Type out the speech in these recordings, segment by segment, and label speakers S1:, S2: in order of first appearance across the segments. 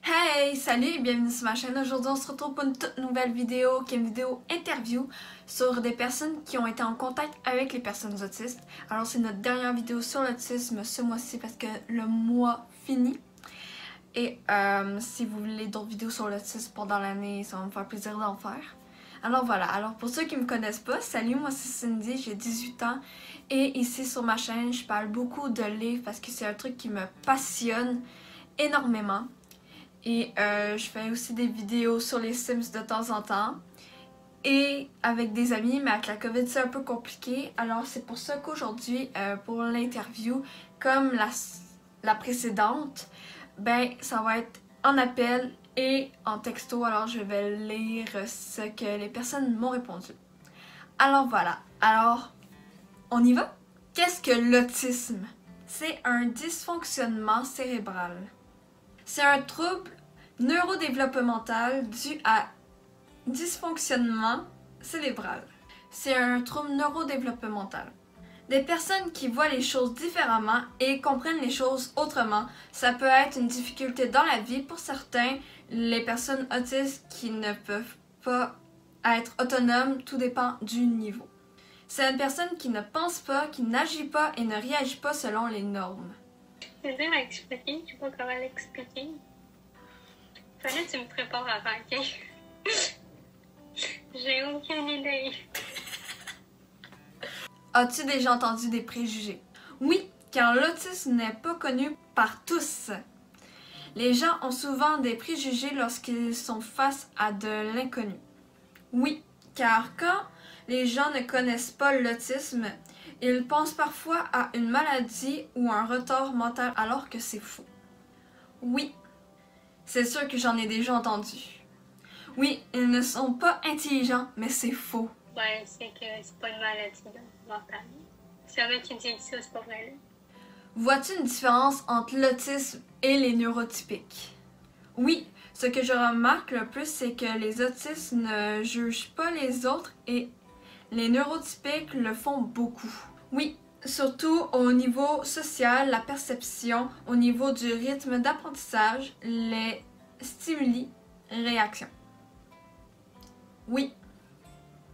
S1: Hey, salut et bienvenue sur ma chaîne. Aujourd'hui, on se retrouve pour une toute nouvelle vidéo qui est une vidéo interview sur des personnes qui ont été en contact avec les personnes autistes. Alors, c'est notre dernière vidéo sur l'autisme ce mois-ci parce que le mois finit. Et si vous voulez d'autres vidéos sur l'autisme pendant l'année, ça va me faire plaisir d'en faire. Alors voilà, pour ceux qui me connaissent pas, salut, moi c'est Cindy, j'ai 18 ans et ici sur ma chaîne, je parle beaucoup de livres parce que c'est un truc qui me passionne énormément. Et je fais aussi des vidéos sur les Sims de temps en temps. Et avec des amis, mais avec la COVID c'est un peu compliqué. Alors c'est pour ça qu'aujourd'hui, pour l'interview, comme la précédente, ben ça va être en appel et en texto. Alors je vais lire ce que les personnes m'ont répondu. Alors voilà, on y va? Qu'est-ce que l'autisme? C'est un dysfonctionnement cérébral. C'est un trouble neurodéveloppemental dû à dysfonctionnement cérébral. C'est un trouble neurodéveloppemental. Des personnes qui voient les choses différemment et comprennent les choses autrement, ça peut être une difficulté dans la vie pour certains, les personnes autistes qui ne peuvent pas être autonomes, tout dépend du niveau. C'est une personne qui ne pense pas, qui n'agit pas et ne réagit pas selon les normes.
S2: C'est dur à expliquer, je sais pas comment l'expliquer. Fallait que tu me prépares avant, ok? J'ai aucune idée.
S1: As-tu déjà entendu des préjugés? Oui, car l'autisme n'est pas connu par tous. Les gens ont souvent des préjugés lorsqu'ils sont face à de l'inconnu. Oui, car quand les gens ne connaissent pas l'autisme, ils pensent parfois à une maladie ou un retard mental alors que c'est faux. Oui, c'est sûr que j'en ai déjà entendu. Oui, ils ne sont pas intelligents, mais c'est faux.
S2: Ouais, c'est que c'est pas une maladie mentale. C'est vrai qui dit ça, c'est pas vrai. Là.
S1: Vois-tu une différence entre l'autisme et les neurotypiques? Oui, ce que je remarque le plus, c'est que les autistes ne jugent pas les autres et les neurotypiques le font beaucoup. Oui, surtout au niveau social, la perception, au niveau du rythme d'apprentissage, les stimuli, réactions. Oui.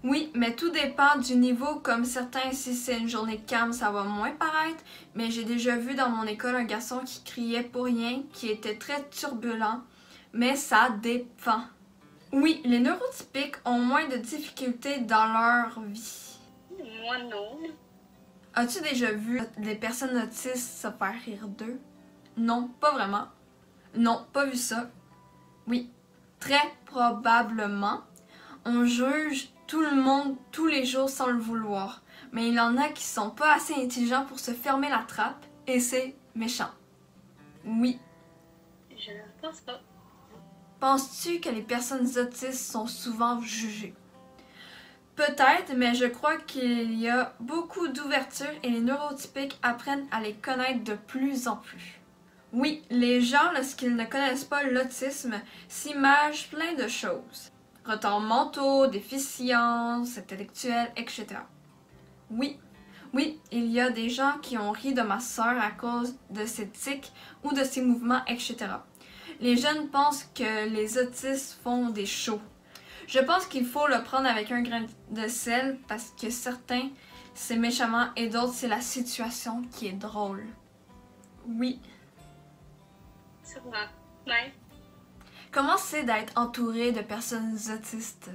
S1: Oui, mais tout dépend du niveau, comme certains, si c'est une journée calme, ça va moins paraître, mais j'ai déjà vu dans mon école un garçon qui criait pour rien, qui était très turbulent, mais ça dépend. Oui, les neurotypiques ont moins de difficultés dans leur vie.
S2: Moi, non.
S1: As-tu déjà vu des personnes autistes se faire rire d'eux? Non, pas vraiment. Non, pas vu ça. Oui, très probablement. On juge tout le monde tous les jours sans le vouloir, mais il y en a qui sont pas assez intelligents pour se fermer la trappe et c'est méchant. Oui.
S2: Je ne pense pas.
S1: Penses-tu que les personnes autistes sont souvent jugées? Peut-être, mais je crois qu'il y a beaucoup d'ouverture et les neurotypiques apprennent à les connaître de plus en plus. Oui, les gens, lorsqu'ils ne connaissent pas l'autisme, s'imagent plein de choses. Retards mentaux, déficiences intellectuelles, etc. Oui, il y a des gens qui ont ri de ma sœur à cause de ses tics ou de ses mouvements, etc. Les jeunes pensent que les autistes font des shows. Je pense qu'il faut le prendre avec un grain de sel parce que certains, c'est méchamment et d'autres, c'est la situation qui est drôle. Oui.
S2: Sûrement. Ouais.
S1: Comment c'est d'être entouré de personnes autistes?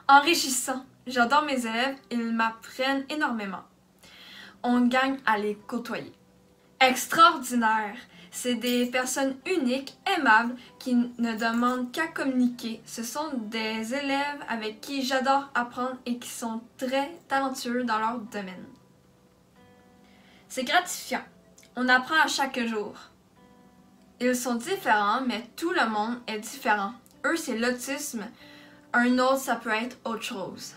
S1: Enrichissant. J'adore mes élèves, ils m'apprennent énormément. On gagne à les côtoyer. Extraordinaire. C'est des personnes uniques, aimables, qui ne demandent qu'à communiquer. Ce sont des élèves avec qui j'adore apprendre et qui sont très talentueux dans leur domaine. C'est gratifiant. On apprend à chaque jour. Ils sont différents, mais tout le monde est différent. Eux, c'est l'autisme. Un autre, ça peut être autre chose.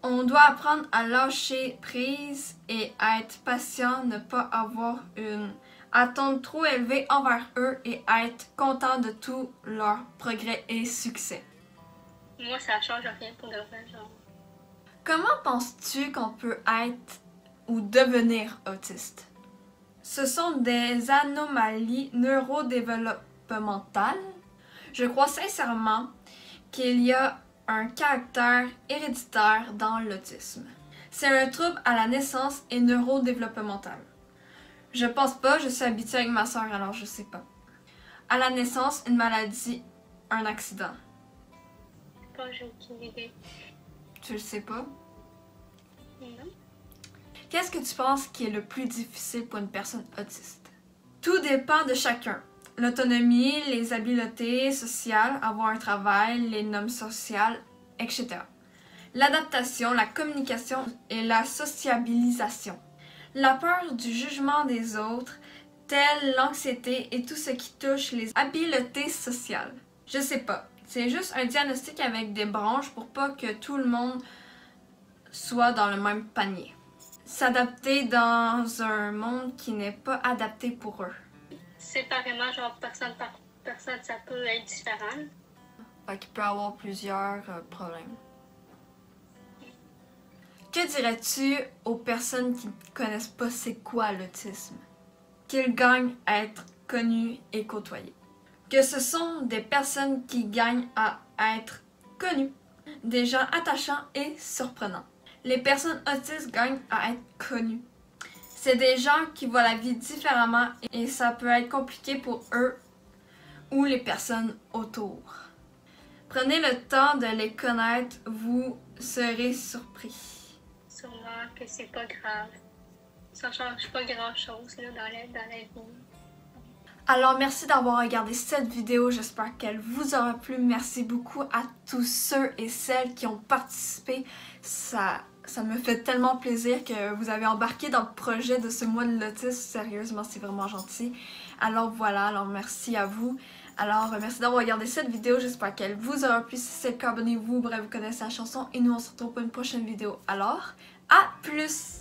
S1: On doit apprendre à lâcher prise et à être patient, ne pas avoir une attente trop élevée envers eux et être content de tout leur progrès et succès.
S2: Moi, ça change rien pour de vrai, genre.
S1: Comment penses-tu qu'on peut être ou devenir autiste? Ce sont des anomalies neurodéveloppementales développemental. Je crois sincèrement qu'il y a un caractère héréditaire dans l'autisme. C'est un trouble à la naissance et neurodéveloppemental. Je pense pas, je suis habituée avec ma soeur, alors je sais pas. À la naissance, une maladie, un accident.
S2: J'ai aucune idée.
S1: Tu le sais pas?
S2: Non.
S1: Qu'est-ce que tu penses qui est le plus difficile pour une personne autiste? Tout dépend de chacun. L'autonomie, les habiletés sociales, avoir un travail, les normes sociales, etc. L'adaptation, la communication et la sociabilisation. La peur du jugement des autres, telle l'anxiété et tout ce qui touche les habiletés sociales. Je sais pas. C'est juste un diagnostic avec des branches pour pas que tout le monde soit dans le même panier. S'adapter dans un monde qui n'est pas adapté pour eux.
S2: Séparément, genre personne par personne, ça peut être différent.
S1: Fait qu'il peut y avoir plusieurs problèmes. Que dirais-tu aux personnes qui ne connaissent pas c'est quoi l'autisme? Qu'ils gagnent à être connus et côtoyés. Que ce sont des personnes qui gagnent à être connues, des gens attachants et surprenants. Les personnes autistes gagnent à être connues. C'est des gens qui voient la vie différemment et ça peut être compliqué pour eux ou les personnes autour. Prenez le temps de les connaître, vous serez surpris.
S2: Sûrement que c'est pas grave. Ça change pas grand-chose là, dans la vie.
S1: Alors merci d'avoir regardé cette vidéo, j'espère qu'elle vous aura plu. Merci beaucoup à tous ceux et celles qui ont participé. Ça me fait tellement plaisir que vous avez embarqué dans le projet de ce mois de l'autisme. Sérieusement, c'est vraiment gentil. Alors voilà, alors merci à vous. Alors merci d'avoir regardé cette vidéo, j'espère qu'elle vous aura plu. Si c'est le cas, abonnez-vous, bref, vous connaissez la chanson. Et nous on se retrouve pour une prochaine vidéo. Alors, à plus!